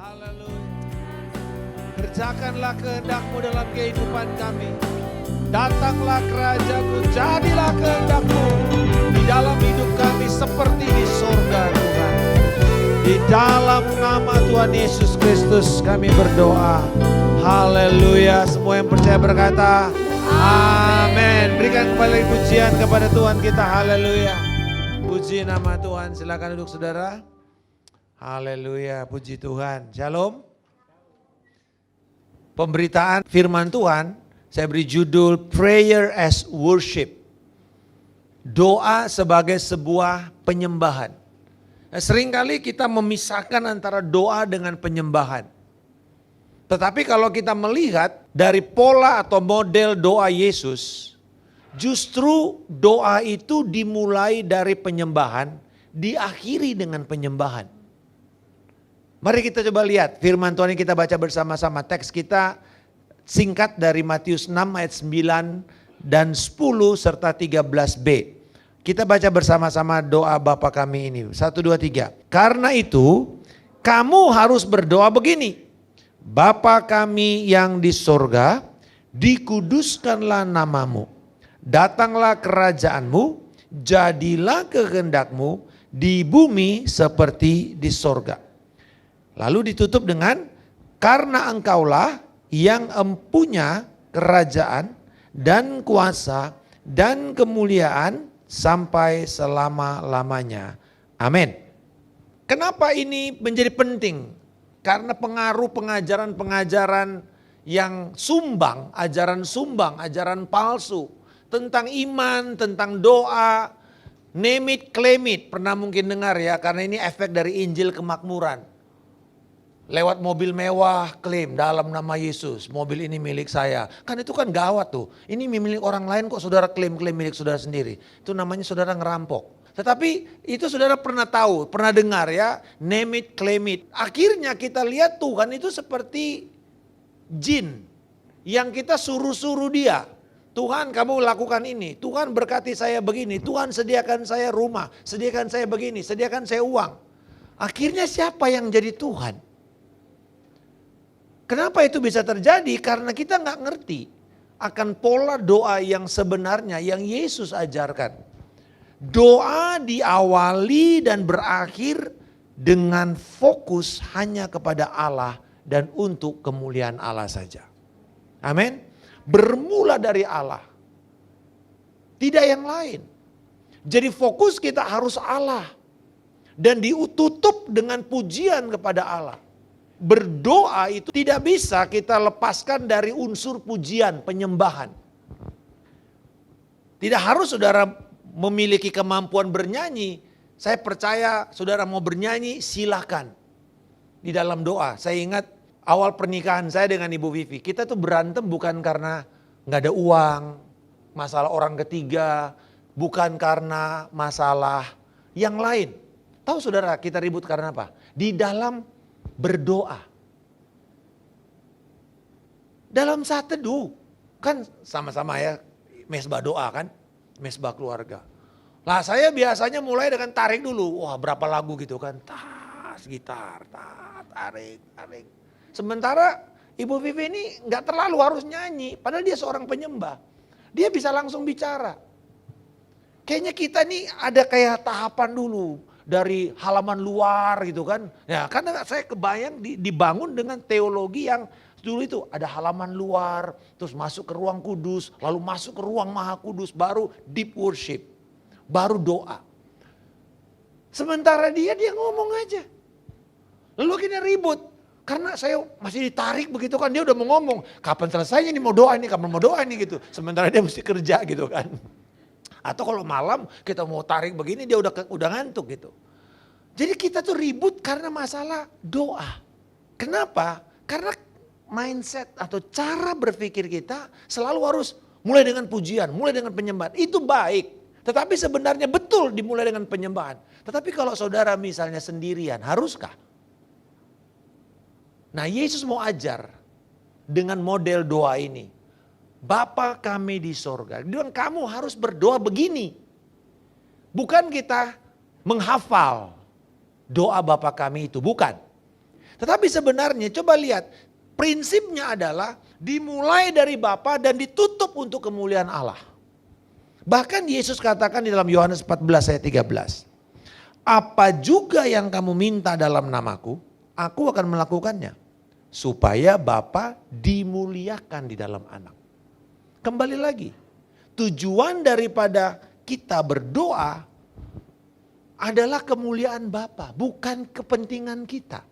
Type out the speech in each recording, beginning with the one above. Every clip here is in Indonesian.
Haleluya. Kerjakanlah kehendak-Mu dalam kehidupan kami. Datanglah kerajaan-Mu, jadilah kehendak-Mu di dalam hidup kami seperti di sorga, Tuhan. Di dalam nama Tuhan Yesus Kristus kami berdoa. Haleluya. Semua yang percaya berkata amin. Berikan kembali pujian kepada Tuhan kita. Haleluya. Puji nama Tuhan. Silakan duduk saudara. Haleluya. Puji Tuhan. Shalom. Pemberitaan firman Tuhan, saya beri judul Prayer as Worship. Doa sebagai sebuah penyembahan. Nah, seringkali kita memisahkan antara doa dengan penyembahan. Tetapi kalau kita melihat dari pola atau model doa Yesus, justru doa itu dimulai dari penyembahan, diakhiri dengan penyembahan. Mari kita coba lihat firman Tuhan yang kita baca bersama-sama. Teks kita singkat dari Matius 6 ayat 9 dan 10 serta 13b. Kita baca bersama-sama doa Bapa kami ini. 1, 2, 3. Karena itu kamu harus berdoa begini. Bapa kami yang di sorga, dikuduskanlah namamu. Datanglah kerajaanmu, jadilah kehendakmu di bumi seperti di sorga. Lalu ditutup dengan karena engkaulah yang empunya kerajaan dan kuasa dan kemuliaan sampai selama-lamanya. Amin. Kenapa ini menjadi penting? Karena pengaruh pengajaran-pengajaran yang sumbang, ajaran palsu. Tentang iman, tentang doa, name it, claim it. Pernah mungkin dengar ya, karena ini efek dari Injil kemakmuran. Lewat mobil mewah, klaim dalam nama Yesus, mobil ini milik saya. Kan itu kan gawat tuh, ini milik orang lain kok saudara klaim milik saudara sendiri. Itu namanya saudara ngerampok. Tetapi itu saudara pernah tahu, pernah dengar ya, name it, claim it. Akhirnya kita lihat Tuhan itu seperti jin yang kita suruh-suruh dia. Tuhan kamu lakukan ini, Tuhan berkati saya begini, Tuhan sediakan saya rumah, sediakan saya begini, sediakan saya uang. Akhirnya siapa yang jadi Tuhan? Kenapa itu bisa terjadi? Karena kita nggak ngerti akan pola doa yang sebenarnya yang Yesus ajarkan. Doa diawali dan berakhir dengan fokus hanya kepada Allah dan untuk kemuliaan Allah saja. Amin. Bermula dari Allah. Tidak yang lain. Jadi fokus kita harus Allah. Dan ditutup dengan pujian kepada Allah. Berdoa itu tidak bisa kita lepaskan dari unsur pujian, penyembahan. Tidak harus saudara memiliki kemampuan bernyanyi. Saya percaya saudara mau bernyanyi silahkan. Di dalam doa, saya ingat awal pernikahan saya dengan Ibu Vivi. Kita tuh berantem bukan karena gak ada uang, masalah orang ketiga, bukan karena masalah yang lain. Tahu saudara kita ribut karena apa? Di dalam berdoa. Dalam saat teduh. Kan sama-sama ya mesbah doa kan. Mesbah keluarga. Lah saya biasanya mulai dengan tarik dulu. Wah berapa lagu gitu kan. Tas, gitar, tarik. Sementara Ibu Vivi ini gak terlalu harus nyanyi. Padahal dia seorang penyembah. Dia bisa langsung bicara. Kayaknya kita nih ada kayak tahapan dulu. Dari halaman luar gitu kan. Ya karena saya kebayang dibangun dengan teologi yang dulu itu ada halaman luar. Terus masuk ke ruang kudus. Lalu masuk ke ruang maha kudus. Baru deep worship. Baru doa. Sementara dia ngomong aja. Lalu kita ribut. Karena saya masih ditarik begitu kan. Dia udah mau ngomong. Kapan selesainya nih mau doa ini. Kapan mau doa ini gitu. Sementara dia mesti kerja gitu kan. Atau kalau malam kita mau tarik begini dia udah ngantuk gitu. Jadi kita tuh ribut karena masalah doa. Kenapa? Karena mindset atau cara berpikir kita selalu harus mulai dengan pujian, mulai dengan penyembahan. Itu baik. Tetapi sebenarnya betul dimulai dengan penyembahan. Tetapi kalau saudara misalnya sendirian, haruskah? Nah Yesus mau ajar dengan model doa ini. Bapa kami di sorga. Dia bilang kamu harus berdoa begini. Bukan kita menghafal doa Bapa kami itu, bukan. Tetapi sebenarnya coba lihat, prinsipnya adalah dimulai dari Bapa dan ditutup untuk kemuliaan Allah. Bahkan Yesus katakan di dalam Yohanes 14 ayat 13. Apa juga yang kamu minta dalam namaku, aku akan melakukannya. Supaya Bapa dimuliakan di dalam anak. Kembali lagi, tujuan daripada kita berdoa adalah kemuliaan Bapa, bukan kepentingan kita.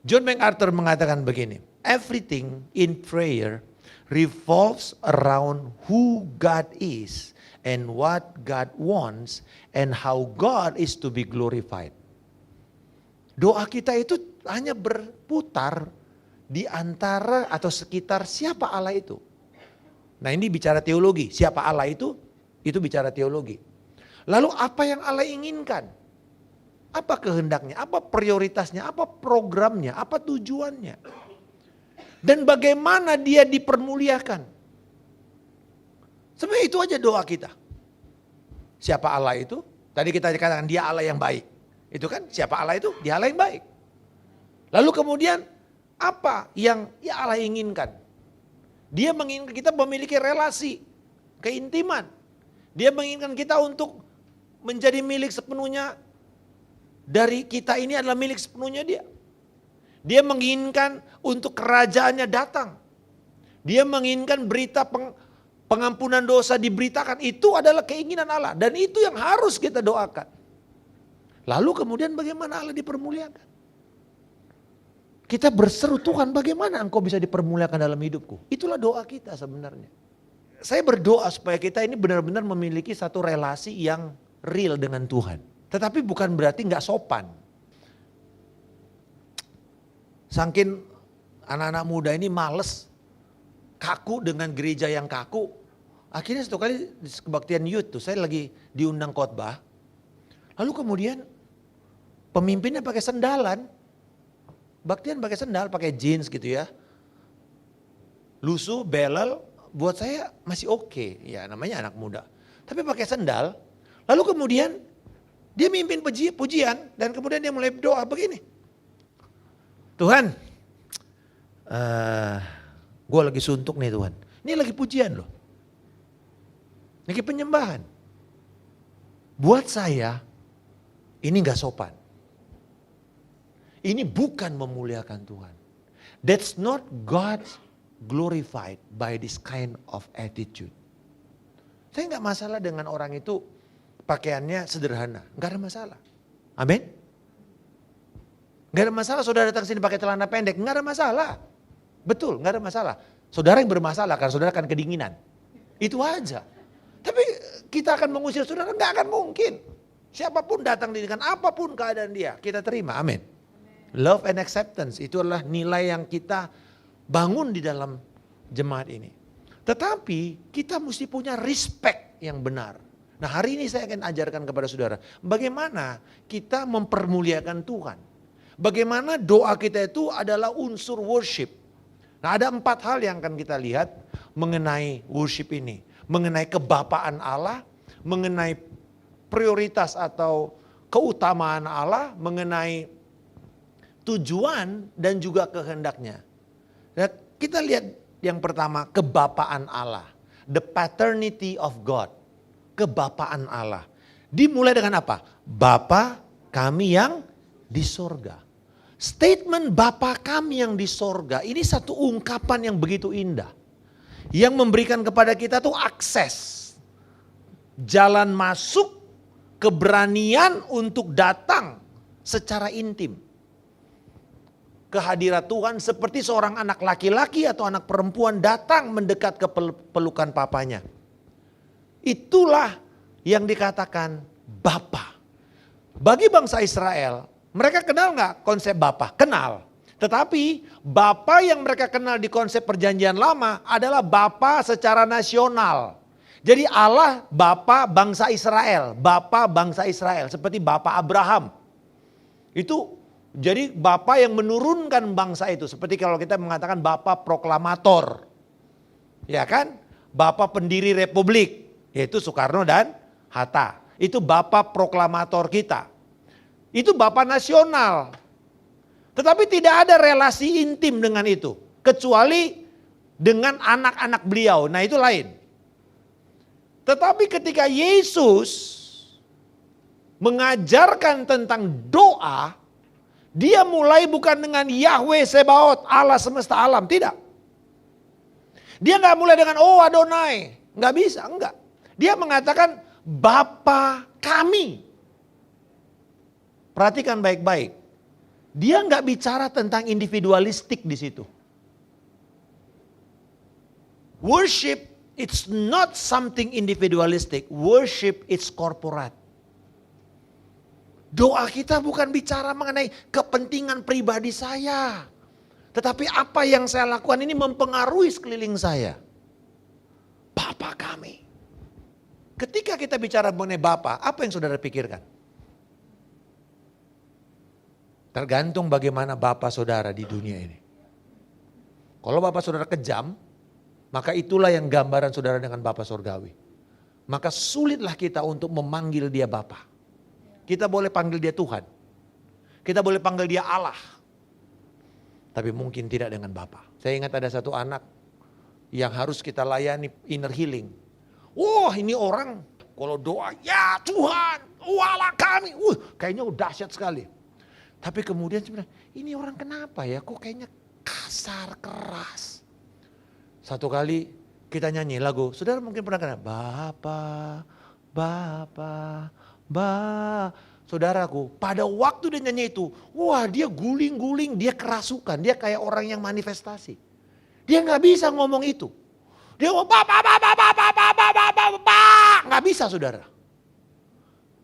John MacArthur mengatakan begini, everything in prayer revolves around who God is and what God wants and how God is to be glorified. Doa kita itu hanya berputar di antara atau sekitar siapa Allah itu. Nah ini bicara teologi, siapa Allah itu bicara teologi. Lalu apa yang Allah inginkan? Apa kehendaknya, apa prioritasnya, apa programnya, apa tujuannya. Dan bagaimana dia dipermuliakan. Sebenarnya itu aja doa kita. Siapa Allah itu? Tadi kita katakan dia Allah yang baik. Itu kan siapa Allah itu? Dia Allah yang baik. Lalu kemudian apa yang ya Allah inginkan? Dia menginginkan kita memiliki relasi, keintiman. Dia menginginkan kita untuk menjadi milik sepenuhnya. Dari kita ini adalah milik sepenuhnya dia. Dia menginginkan untuk kerajaannya datang. Dia menginginkan berita pengampunan dosa diberitakan. Itu adalah keinginan Allah. Dan itu yang harus kita doakan. Lalu kemudian bagaimana Allah dipermuliakan? Kita berseru, Tuhan bagaimana engkau bisa dipermuliakan dalam hidupku? Itulah doa kita sebenarnya. Saya berdoa supaya kita ini benar-benar memiliki satu relasi yang real dengan Tuhan. Tetapi bukan berarti gak sopan. Saking anak-anak muda ini males, kaku dengan gereja yang kaku. Akhirnya satu kali di kebaktian youth tuh, saya lagi diundang khotbah. Lalu kemudian pemimpinnya pakai sendalan. Baktian pakai sendal, pakai jeans gitu ya. Lusuh, belel, buat saya masih oke. Ya namanya anak muda. Tapi pakai sendal, lalu kemudian dia mimpin pujian dan kemudian dia mulai doa begini. Tuhan, gue lagi suntuk nih Tuhan. Ini lagi pujian loh. Lagi penyembahan. Buat saya ini gak sopan. Ini bukan memuliakan Tuhan. That's not God glorified by this kind of attitude. Saya gak masalah dengan orang itu pakaiannya sederhana, nggak ada masalah. Amin. Nggak ada masalah saudara datang sini pakai celana pendek, nggak ada masalah. Betul, nggak ada masalah. Saudara yang bermasalah karena saudara akan kedinginan. Itu aja. Tapi kita akan mengusir saudara, nggak akan mungkin. Siapapun datang dengan apapun keadaan dia, kita terima. Amin. Love and acceptance itu adalah nilai yang kita bangun di dalam jemaat ini. Tetapi kita mesti punya respect yang benar. Nah hari ini saya akan ajarkan kepada saudara bagaimana kita mempermuliakan Tuhan. Bagaimana doa kita itu adalah unsur worship. Nah ada 4 hal yang akan kita lihat mengenai worship ini. Mengenai kebapaan Allah, mengenai prioritas atau keutamaan Allah, mengenai tujuan dan juga kehendaknya. Nah, kita lihat yang pertama kebapaan Allah. The paternity of God. Kebapaan Allah. Dimulai dengan apa? Bapa kami yang di sorga. Statement Bapa kami yang di sorga ini satu ungkapan yang begitu indah. Yang memberikan kepada kita tuh akses. Jalan masuk, keberanian untuk datang secara intim. Kehadirat Tuhan seperti seorang anak laki-laki atau anak perempuan datang mendekat ke pelukan papanya. Itulah yang dikatakan Bapa. Bagi bangsa Israel, mereka kenal gak konsep Bapa? Kenal. Tetapi Bapa yang mereka kenal di konsep perjanjian lama adalah Bapa secara nasional. Jadi Allah Bapa bangsa Israel. Bapa bangsa Israel seperti Bapa Abraham. Itu jadi Bapa yang menurunkan bangsa itu. Seperti kalau kita mengatakan Bapa proklamator. Ya kan? Bapa pendiri republik. Yaitu Soekarno dan Hatta. Itu Bapa proklamator kita. Itu Bapa nasional. Tetapi tidak ada relasi intim dengan itu. Kecuali dengan anak-anak beliau. Nah itu lain. Tetapi ketika Yesus mengajarkan tentang doa, dia mulai bukan dengan Yahweh Sebaot, Allah semesta alam. Tidak. Dia nggak mulai dengan Adonai. Nggak bisa, enggak. Dia mengatakan Bapa kami. Perhatikan baik-baik. Dia nggak bicara tentang individualistik di situ. Worship, it's not something individualistic. Worship, it's corporate. Doa kita bukan bicara mengenai kepentingan pribadi saya. Tetapi apa yang saya lakukan ini mempengaruhi sekeliling saya. Bapa kami. Ketika kita bicara mengenai Bapa, apa yang saudara pikirkan? Tergantung bagaimana Bapa saudara di dunia ini. Kalau Bapa saudara kejam, maka itulah yang gambaran saudara dengan Bapa surgawi. Maka sulitlah kita untuk memanggil dia Bapa. Kita boleh panggil dia Tuhan. Kita boleh panggil dia Allah. Tapi mungkin tidak dengan Bapa. Saya ingat ada satu anak yang harus kita layani inner healing. Wah, ini orang kalau doa, ya Tuhan, Allah kami. Kayaknya udah dahsyat sekali. Tapi kemudian sebenarnya, ini orang kenapa ya? Kok kayaknya kasar, keras. Satu kali kita nyanyi lagu, saudara mungkin pernah kenal. Bapa, Bapa, saudaraku, pada waktu dia nyanyi itu, wah dia guling-guling, dia kerasukan, dia kayak orang yang manifestasi. Dia nggak bisa ngomong itu. Dia ngomong nggak bisa saudara.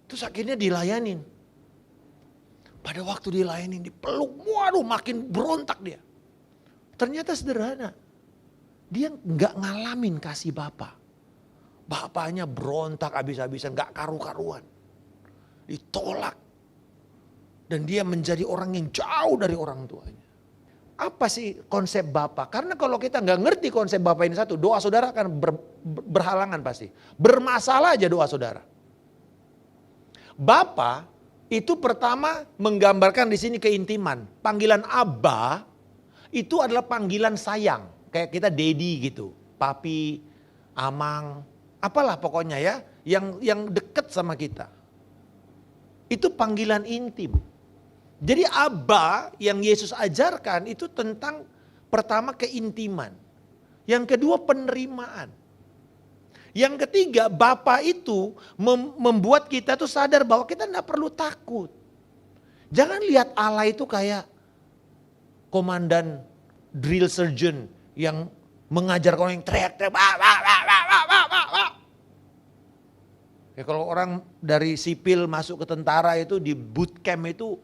Terus akhirnya dilayanin. Pada waktu dilayanin, dipeluk, waduh makin berontak dia. Ternyata sederhana, dia nggak ngalamin kasih Bapa. Bapaknya berontak habis-habisan, nggak karu-karuan. Ditolak. Dan dia menjadi orang yang jauh dari orang tuanya. Apa sih konsep Bapa? Karena kalau kita nggak ngerti konsep Bapa ini satu, doa saudara akan berhalangan pasti. Bermasalah aja doa saudara. Bapa itu pertama menggambarkan di sini keintiman. Panggilan Abba itu adalah panggilan sayang. Kayak kita daddy gitu. Papi, amang, apalah pokoknya ya. Yang deket sama kita. Itu panggilan intim. Jadi Abba yang Yesus ajarkan itu tentang pertama keintiman. Yang kedua penerimaan. Yang ketiga Bapa itu membuat kita tuh sadar bahwa kita tidak perlu takut. Jangan lihat Allah itu kayak komandan drill surgeon yang mengajar orang yang teriak-teriak. Ya, kalau orang dari sipil masuk ke tentara itu di bootcamp itu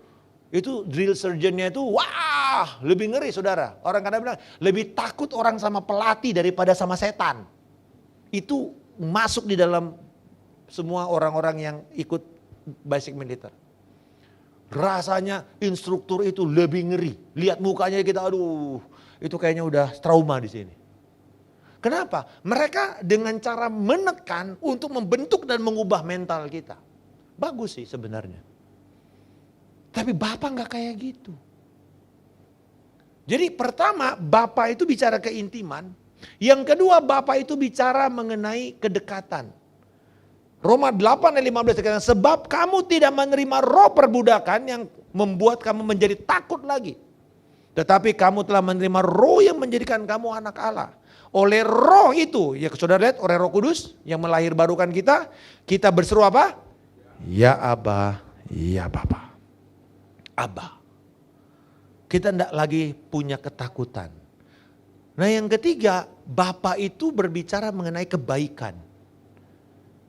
drill surgeonnya itu wah lebih ngeri saudara. Orang kadang bilang lebih takut orang sama pelatih daripada sama setan. Itu masuk di dalam semua orang-orang yang ikut basic militer. Rasanya instruktur itu lebih ngeri. Lihat mukanya kita aduh itu kayaknya udah trauma di sini. Kenapa? Mereka dengan cara menekan untuk membentuk dan mengubah mental kita. Bagus sih sebenarnya. Tapi Bapak nggak kayak gitu. Jadi pertama Bapak itu bicara keintiman. Yang kedua Bapak itu bicara mengenai kedekatan. Roma 8 ayat 15 dikatakan, sebab kamu tidak menerima roh perbudakan yang membuat kamu menjadi takut lagi. Tetapi kamu telah menerima roh yang menjadikan kamu anak Allah. Oleh roh itu, ya saudara lihat oleh Roh Kudus yang melahirbarukan kita, kita berseru apa? Ya Abba, ya Bapa. Abba. Kita tidak lagi punya ketakutan. Nah yang ketiga, Bapa itu berbicara mengenai kebaikan.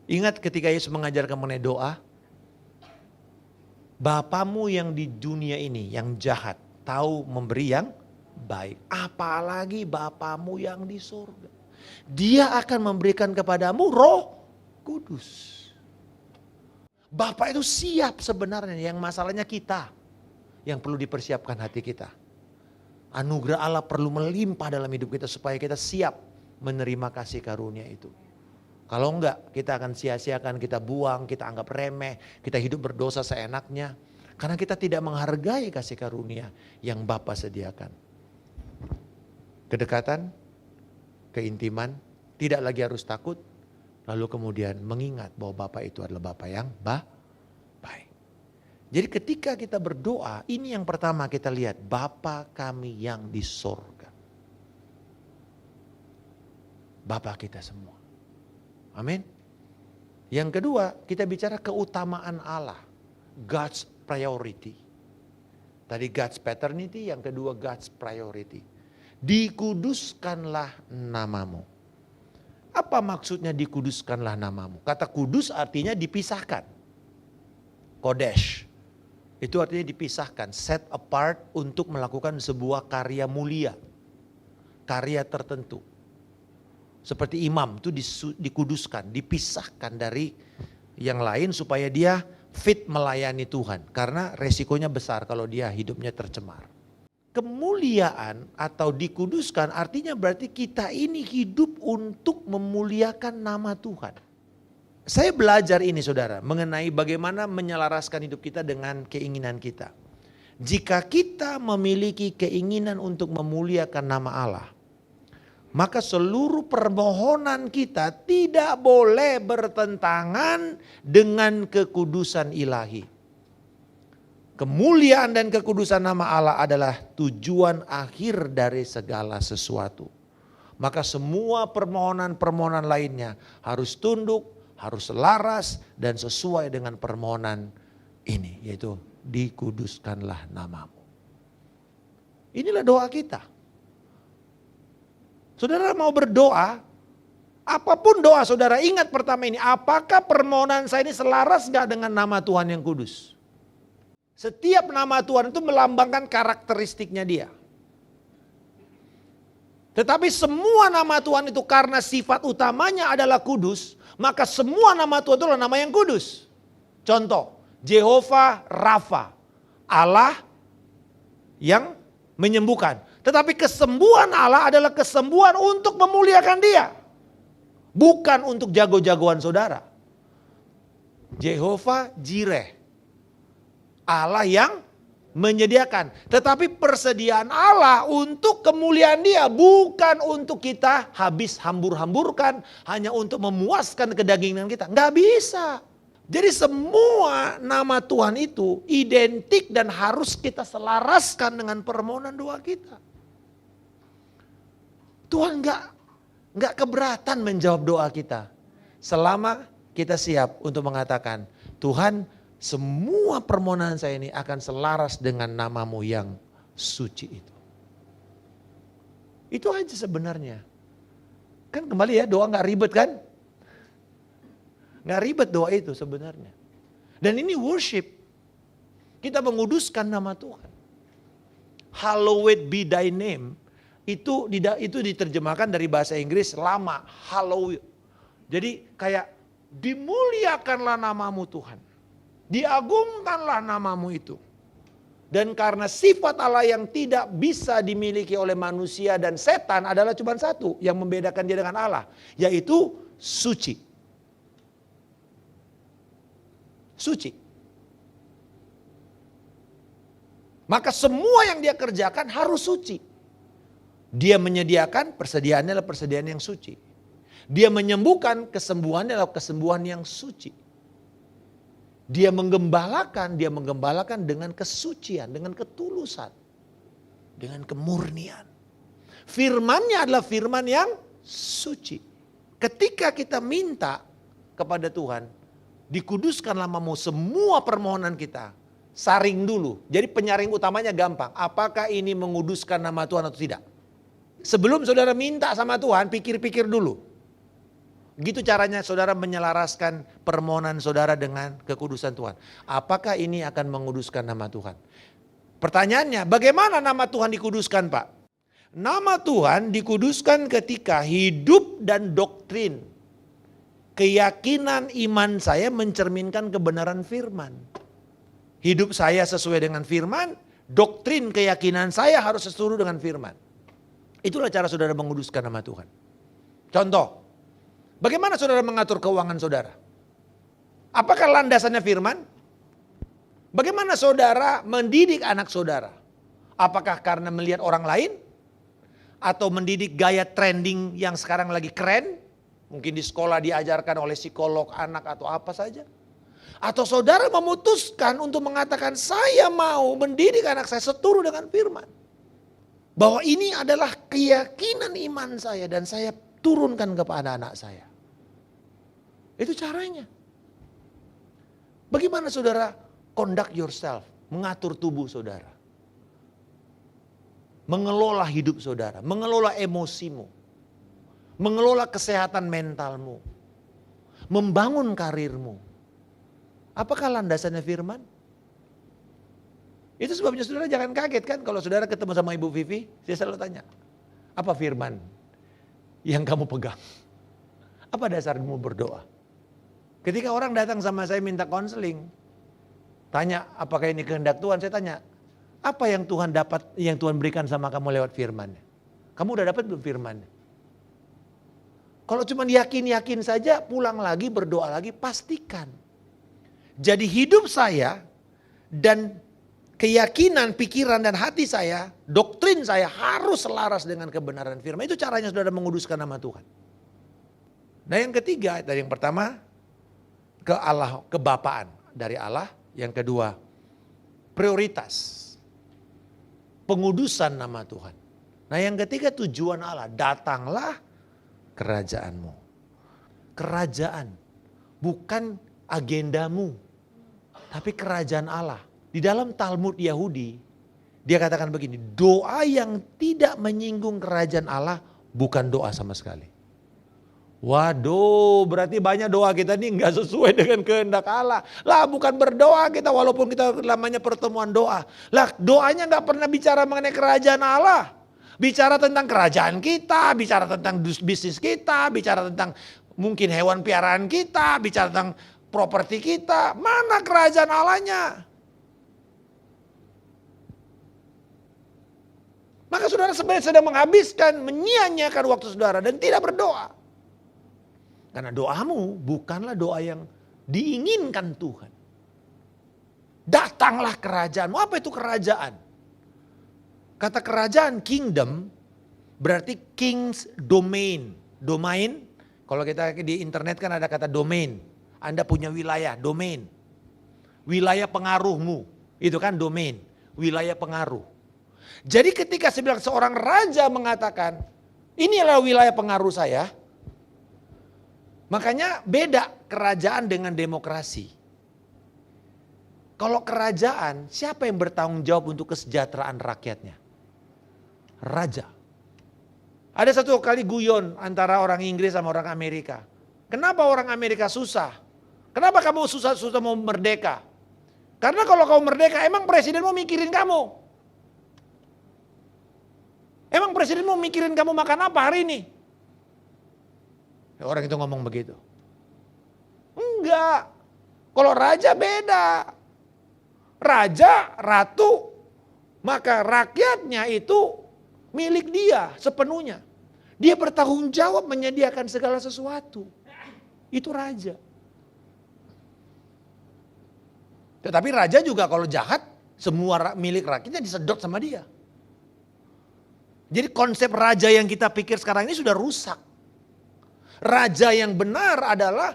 Ingat ketika Yesus mengajarkan mengenai doa, Bapamu yang di dunia ini yang jahat, tahu memberi yang baik. Apalagi Bapamu yang di surga. Dia akan memberikan kepadamu Roh Kudus. Bapak itu siap sebenarnya, yang masalahnya kita. Yang perlu dipersiapkan hati kita. Anugerah Allah perlu melimpah dalam hidup kita supaya kita siap menerima kasih karunia itu. Kalau enggak kita akan sia-siakan, kita buang, kita anggap remeh, kita hidup berdosa seenaknya. Karena kita tidak menghargai kasih karunia yang Bapa sediakan. Kedekatan, keintiman, tidak lagi harus takut. Lalu kemudian mengingat bahwa Bapa itu adalah Bapa yang baik. Jadi ketika kita berdoa, ini yang pertama kita lihat, Bapa kami yang di sorga. Bapa kita semua. Amin. Yang kedua, kita bicara keutamaan Allah. God's priority. Tadi God's paternity, yang kedua God's priority. Dikuduskanlah namamu. Apa maksudnya dikuduskanlah namamu? Kata kudus artinya dipisahkan. Kodesh. Itu artinya dipisahkan, set apart untuk melakukan sebuah karya mulia. Karya tertentu. Seperti imam itu dikuduskan, dipisahkan dari yang lain supaya dia fit melayani Tuhan. Karena resikonya besar kalau dia hidupnya tercemar. Kemuliaan atau dikuduskan artinya berarti kita ini hidup untuk memuliakan nama Tuhan. Saya belajar ini saudara mengenai bagaimana menyelaraskan hidup kita dengan keinginan kita. Jika kita memiliki keinginan untuk memuliakan nama Allah, maka seluruh permohonan kita tidak boleh bertentangan dengan kekudusan ilahi. Kemuliaan dan kekudusan nama Allah adalah tujuan akhir dari segala sesuatu. Maka semua permohonan-permohonan lainnya harus tunduk, harus selaras dan sesuai dengan permohonan ini. Yaitu dikuduskanlah namamu. Inilah doa kita. Saudara mau berdoa, apapun doa saudara ingat pertama ini, apakah permohonan saya ini selaras gak dengan nama Tuhan yang kudus? Setiap nama Tuhan itu melambangkan karakteristiknya dia. Tetapi semua nama Tuhan itu karena sifat utamanya adalah kudus, maka semua nama Tuhan itu adalah nama yang kudus. Contoh, Jehovah Rafa, Allah yang menyembuhkan. Tetapi kesembuhan Allah adalah kesembuhan untuk memuliakan dia. Bukan untuk jago-jagoan saudara. Jehovah Jireh, Allah yang menyediakan. Tetapi persediaan Allah untuk kemuliaan dia. Bukan untuk kita habis hambur-hamburkan. Hanya untuk memuaskan kedagingan kita. Nggak bisa. Jadi semua nama Tuhan itu identik dan harus kita selaraskan dengan permohonan doa kita. Tuhan nggak keberatan menjawab doa kita. Selama kita siap untuk mengatakan, Tuhan semua permohonan saya ini akan selaras dengan namamu yang suci itu. Itu aja sebenarnya. Kan kembali ya doa nggak ribet kan? Nggak ribet doa itu sebenarnya. Dan ini worship. Kita menguduskan nama Tuhan. Hallowed be thy name. Itu diterjemahkan dari bahasa Inggris lama. Hallowed. Jadi kayak dimuliakanlah namamu Tuhan. Diagungkanlah namamu itu. Dan karena sifat Allah yang tidak bisa dimiliki oleh manusia dan setan adalah cuma satu yang membedakan dia dengan Allah. Yaitu suci. Suci. Maka semua yang dia kerjakan harus suci. Dia menyediakan, persediaannya adalah persediaan yang suci. Dia menyembuhkan, kesembuhannya adalah kesembuhan yang suci. Dia menggembalakan dengan kesucian, dengan ketulusan, dengan kemurnian. Firman-Nya adalah firman yang suci. Ketika kita minta kepada Tuhan, dikuduskan namamu, semua permohonan kita, saring dulu. Jadi penyaring utamanya gampang. Apakah ini menguduskan nama Tuhan atau tidak? Sebelum saudara minta sama Tuhan, pikir-pikir dulu. Gitu caranya saudara menyelaraskan permohonan saudara dengan kekudusan Tuhan. Apakah ini akan menguduskan nama Tuhan? Pertanyaannya, bagaimana nama Tuhan dikuduskan, Pak? Nama Tuhan dikuduskan ketika hidup dan doktrin, keyakinan iman saya mencerminkan kebenaran firman. Hidup saya sesuai dengan firman, doktrin keyakinan saya harus sesuai dengan firman. Itulah cara saudara menguduskan nama Tuhan. Contoh, bagaimana saudara mengatur keuangan saudara? Apakah landasannya firman? Bagaimana saudara mendidik anak saudara? Apakah karena melihat orang lain? Atau mendidik gaya trending yang sekarang lagi keren? Mungkin di sekolah diajarkan oleh psikolog anak atau apa saja. Atau saudara memutuskan untuk mengatakan saya mau mendidik anak saya seturut dengan firman. Bahwa ini adalah keyakinan iman saya dan saya turunkan kepada anak saya. Itu caranya. Bagaimana saudara conduct yourself, mengatur tubuh saudara. Mengelola hidup saudara, mengelola emosimu. Mengelola kesehatan mentalmu. Membangun karirmu. Apakah landasannya firman? Itu sebabnya saudara jangan kaget kan kalau saudara ketemu sama Ibu Vivi, saya selalu tanya, apa firman yang kamu pegang? Apa dasarmu berdoa? Ketika orang datang sama saya minta konseling, tanya apakah ini kehendak Tuhan, saya tanya, apa yang Tuhan dapat, yang Tuhan berikan sama kamu lewat firman-Nya? Kamu udah dapat belum firman-Nya? Kalau cuma yakin-yakin saja, pulang lagi, berdoa lagi, pastikan. Jadi hidup saya dan keyakinan, pikiran dan hati saya, doktrin saya harus selaras dengan kebenaran firman. Itu caranya saudara menguduskan nama Tuhan. Nah yang ketiga, dari yang pertama, ke Allah, kebapaan dari Allah. Yang kedua, prioritas. Pengudusan nama Tuhan. Nah yang ketiga tujuan Allah, datanglah kerajaanmu. Kerajaan, bukan agendamu, tapi kerajaan Allah. Di dalam Talmud Yahudi, dia katakan begini, doa yang tidak menyinggung kerajaan Allah bukan doa sama sekali. Waduh, berarti banyak doa kita nih nggak sesuai dengan kehendak Allah. Lah bukan berdoa kita walaupun kita namanya pertemuan doa. Lah doanya nggak pernah bicara mengenai kerajaan Allah. Bicara tentang kerajaan kita, bicara tentang bisnis kita, bicara tentang mungkin hewan piaraan kita, bicara tentang properti kita. Mana kerajaan Allahnya? Maka saudara sebenarnya sedang menghabiskan, menyia-nyiakan waktu saudara dan tidak berdoa. Karena doamu bukanlah doa yang diinginkan Tuhan. Datanglah kerajaanmu. Apa itu kerajaan? Kata kerajaan, kingdom, berarti king's domain. Domain, kalau kita di internet kan ada kata domain. Anda punya wilayah, domain. Wilayah pengaruhmu, itu kan domain. Wilayah pengaruh. Jadi ketika seorang raja mengatakan, inilah wilayah pengaruh saya. Makanya beda kerajaan dengan demokrasi. Kalau kerajaan, siapa yang bertanggung jawab untuk kesejahteraan rakyatnya? Raja. Ada satu kali guyon antara orang Inggris sama orang Amerika. Kenapa orang Amerika susah? Kenapa kamu susah-susah mau merdeka? Karena kalau kamu merdeka, emang presiden mau mikirin kamu? Emang presiden mau mikirin kamu makan apa hari ini? Orang itu ngomong begitu. Enggak. Kalau raja beda. Raja, ratu, maka rakyatnya itu milik dia sepenuhnya. Dia bertanggung jawab menyediakan segala sesuatu. Itu raja. Tetapi raja juga kalau jahat, semua milik rakyatnya disedot sama dia. Jadi konsep raja yang kita pikir sekarang ini sudah rusak. Raja yang benar adalah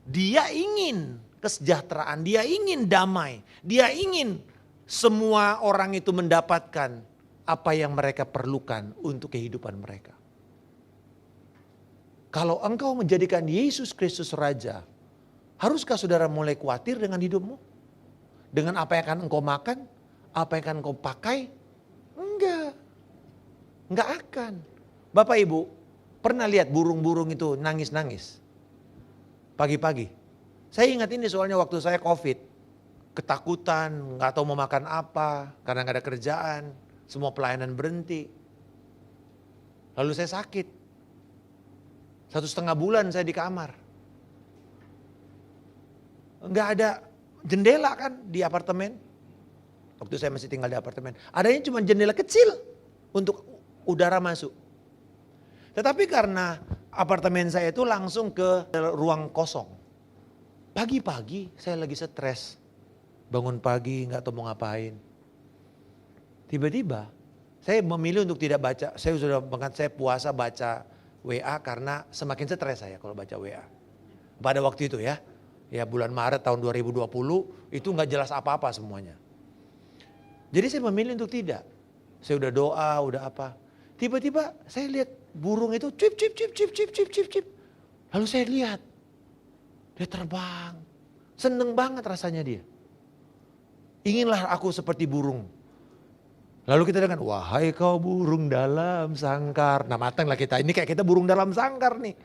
dia ingin kesejahteraan, dia ingin damai, dia ingin semua orang itu mendapatkan apa yang mereka perlukan untuk kehidupan mereka. Kalau engkau menjadikan Yesus Kristus Raja, haruskah saudara mulai khawatir dengan hidupmu? Dengan apa yang akan engkau makan? Apa yang akan engkau pakai? Enggak. Enggak akan. Bapak Ibu, pernah lihat burung-burung itu nangis-nangis? Pagi-pagi. Saya ingat ini soalnya waktu saya COVID. Ketakutan, gak tahu mau makan apa, karena gak ada kerjaan. Semua pelayanan berhenti. Lalu saya sakit. 1,5 bulan saya di kamar. Gak ada jendela kan di apartemen. Waktu saya masih tinggal di apartemen. Adanya cuma jendela kecil untuk udara masuk. Tetapi karena apartemen saya itu langsung ke ruang kosong. Pagi-pagi saya lagi stres. bangun pagi nggak tahu mau ngapain. Tiba-tiba saya memilih untuk tidak baca. Saya puasa baca WA karena semakin stres saya kalau baca WA. Pada waktu itu ya bulan Maret tahun 2020 itu nggak jelas apa-apa semuanya. Jadi saya memilih untuk tidak. Saya udah doa, udah apa. Tiba-tiba saya lihat burung itu cip cip cip cip cip cip cip cip. Lalu saya lihat dia terbang. Seneng banget rasanya dia. Inginlah aku seperti burung. Lalu kita dengan wahai kau burung dalam sangkar. Nah matanglah kita, ini kayak kita burung dalam sangkar nih.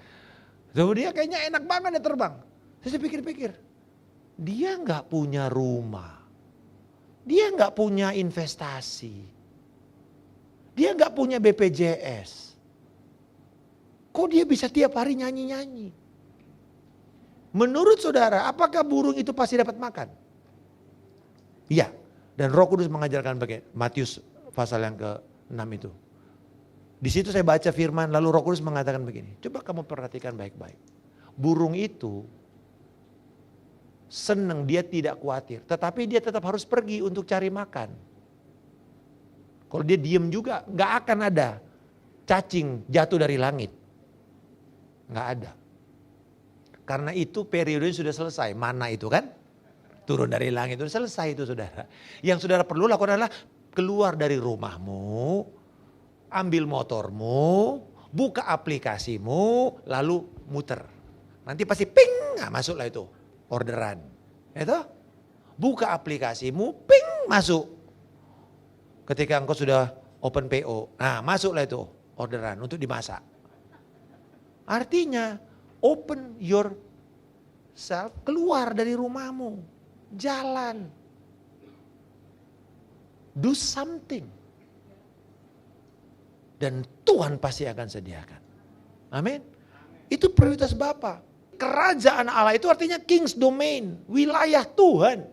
Jadi dia kayaknya enak banget dia terbang. Terus saya pikir-pikir, dia gak punya rumah. Dia gak punya investasi. Dia gak punya BPJS. Kok dia bisa tiap hari nyanyi-nyanyi? Menurut saudara, apakah burung itu pasti dapat makan? Iya. Dan Roh Kudus mengajarkan bagian Matius pasal yang ke-6 itu. Di situ saya baca firman lalu Roh Kudus mengatakan begini. Coba kamu perhatikan baik-baik. Burung itu senang, dia tidak khawatir. Tetapi dia tetap harus pergi untuk cari makan. Kalau dia diem juga gak akan ada cacing jatuh dari langit. Gak ada. Karena itu periodenya sudah selesai. Mana itu kan? Turun dari langit itu selesai itu saudara. Yang saudara perlu lakukan adalah keluar dari rumahmu, ambil motormu, buka aplikasimu, lalu muter. Nanti pasti ping, nah masuklah itu orderan. Itu buka aplikasimu, ping masuk. Ketika engkau sudah open PO, nah masuklah itu orderan untuk dimasak. Artinya open yourself, keluar dari rumahmu. Jalan. Do something. Dan Tuhan pasti akan sediakan. Amin. Itu prioritas Bapa. Kerajaan Allah itu artinya King's Domain. Wilayah Tuhan.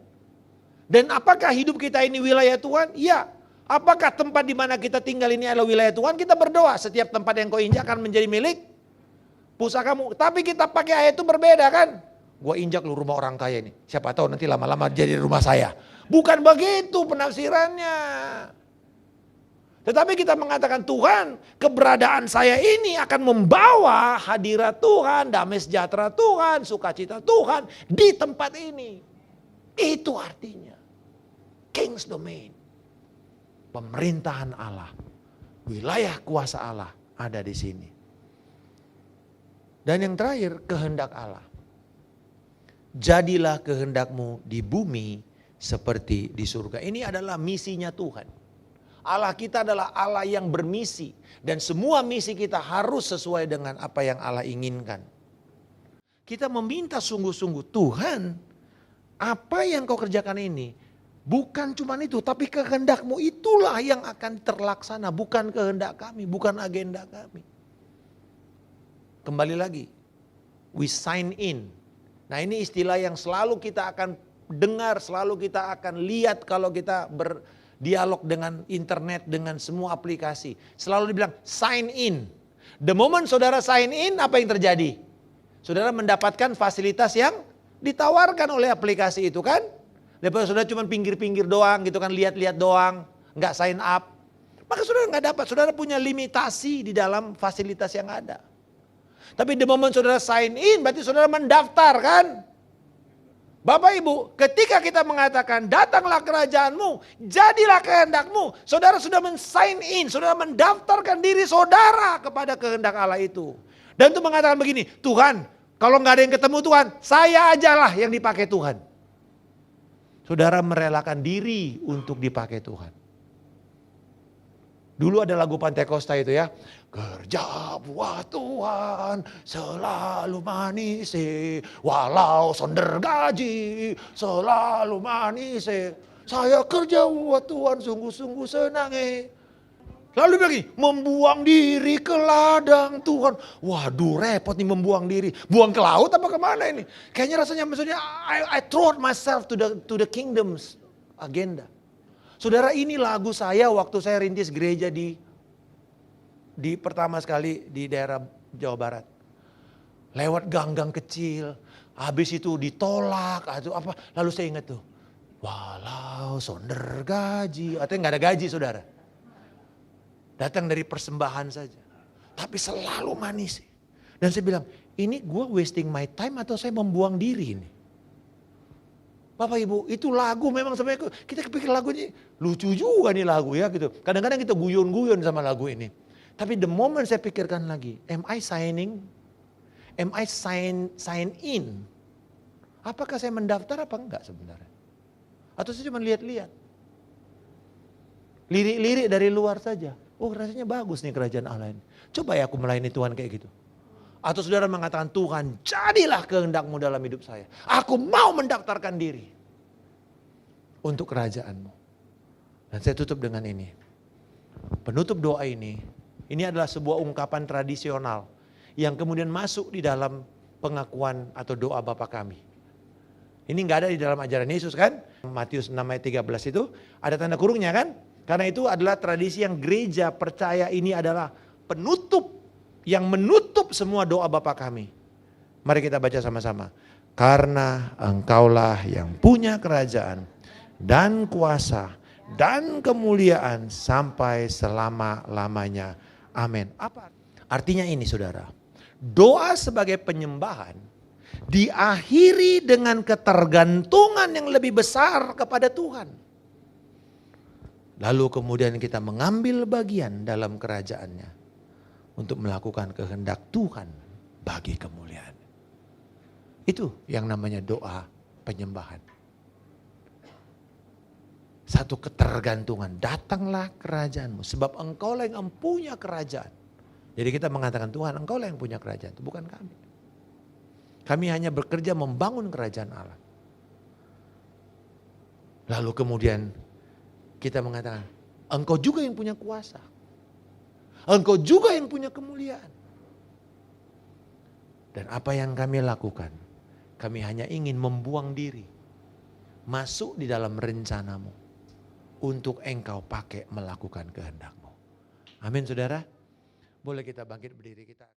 Dan apakah hidup kita ini wilayah Tuhan? Ya. Apakah tempat di mana kita tinggal ini adalah wilayah Tuhan? Kita berdoa. Setiap tempat yang kau injak akan menjadi milik pusakamu. Tapi kita pakai ayat itu berbeda kan? Gua injak lu rumah orang kaya ini. Siapa tahu nanti lama-lama jadi rumah saya. Bukan begitu penafsirannya. Tetapi kita mengatakan Tuhan, keberadaan saya ini akan membawa hadirat Tuhan, damai sejahtera Tuhan, sukacita Tuhan di tempat ini. Itu artinya King's Domain. Pemerintahan Allah, wilayah kuasa Allah ada di sini. Dan yang terakhir, kehendak Allah. Jadilah kehendakmu di bumi seperti di surga. Ini adalah misinya Tuhan. Allah kita adalah Allah yang bermisi. Dan semua misi kita harus sesuai dengan apa yang Allah inginkan. Kita meminta sungguh-sungguh, Tuhan, apa yang kau kerjakan ini, bukan cuma itu, tapi kehendakmu itulah yang akan terlaksana. Bukan kehendak kami, bukan agenda kami. Kembali lagi, we sign in. Nah ini istilah yang selalu kita akan dengar, selalu kita akan lihat kalau kita berdialog dengan internet, dengan semua aplikasi. Selalu dibilang sign in. The moment saudara sign in, apa yang terjadi? Saudara mendapatkan fasilitas yang ditawarkan oleh aplikasi itu kan? Daripada saudara cuma pinggir-pinggir doang gitu kan, lihat-lihat doang, nggak sign up. Maka saudara nggak dapat, saudara punya limitasi di dalam fasilitas yang ada. Tapi the moment saudara sign in, berarti saudara mendaftar kan? Bapak Ibu, ketika kita mengatakan datanglah kerajaanmu, jadilah kehendakmu. Saudara sudah men-sign in, saudara mendaftarkan diri saudara kepada kehendak Allah itu. Dan itu mengatakan begini, Tuhan, kalau nggak ada yang ketemu Tuhan, saya ajalah yang dipakai Tuhan. Saudara merelakan diri untuk dipakai Tuhan. Dulu ada lagu Pantai Kosta itu ya. Kerja buat Tuhan selalu manis, walau sonder gaji selalu manis. Saya kerja buat Tuhan sungguh-sungguh senang. Lalu begini, membuang diri ke ladang Tuhan. Waduh repot nih membuang diri. Buang ke laut apa kemana ini? Kayaknya rasanya maksudnya I throw myself to the kingdom's agenda. Saudara, ini lagu saya waktu saya rintis gereja di pertama sekali di daerah Jawa Barat. Lewat gang-gang kecil, habis itu ditolak atau apa. Lalu saya ingat tuh, Walau sonder gaji, atau nggak ada gaji saudara. Datang dari persembahan saja. Tapi selalu manis. Dan saya bilang, ini gue wasting my time atau saya membuang diri ini? Bapak Ibu, itu lagu memang sebenarnya kita kepikir lagunya lucu juga nih lagu ya gitu. Kadang-kadang kita guyon-guyon sama lagu ini. Tapi the moment saya pikirkan lagi, am I signing? Am I sign in? Apakah saya mendaftar apa enggak sebenarnya? Atau saya cuma lihat-lihat? Lirik-lirik dari luar saja. Oh rasanya bagus nih kerajaan Allah ini. Coba ya aku melayani Tuhan kayak gitu. Atau saudara mengatakan, Tuhan jadilah kehendak-Mu dalam hidup saya. Aku mau mendaftarkan diri untuk kerajaan-Mu. Dan saya tutup dengan ini. Penutup doa ini adalah sebuah ungkapan tradisional yang kemudian masuk di dalam pengakuan atau doa Bapa kami. Ini nggak ada di dalam ajaran Yesus kan? Matius 6 ayat 13 itu ada tanda kurungnya kan? Karena itu adalah tradisi yang gereja percaya ini adalah penutup yang menutup semua doa Bapa kami. Mari kita baca sama-sama. Karena Engkaulah yang punya kerajaan dan kuasa dan kemuliaan sampai selama-lamanya. Amin. Apa artinya ini saudara? Doa sebagai penyembahan diakhiri dengan ketergantungan yang lebih besar kepada Tuhan. Lalu kemudian kita mengambil bagian dalam kerajaannya untuk melakukan kehendak Tuhan bagi kemuliaan. Itu yang namanya doa penyembahan. Satu ketergantungan, datanglah kerajaan-Mu sebab Engkaulah yang punya kerajaan. Jadi kita mengatakan Tuhan Engkaulah yang punya kerajaan, itu bukan kami. Kami hanya bekerja membangun kerajaan Allah. Lalu kemudian kita mengatakan Engkau juga yang punya kuasa. Engkau juga yang punya kemuliaan. Dan apa yang kami lakukan? Kami hanya ingin membuang diri. Masuk di dalam rencana-Mu. Untuk Engkau pakai melakukan kehendak-Mu. Amin saudara. Boleh kita bangkit berdiri kita.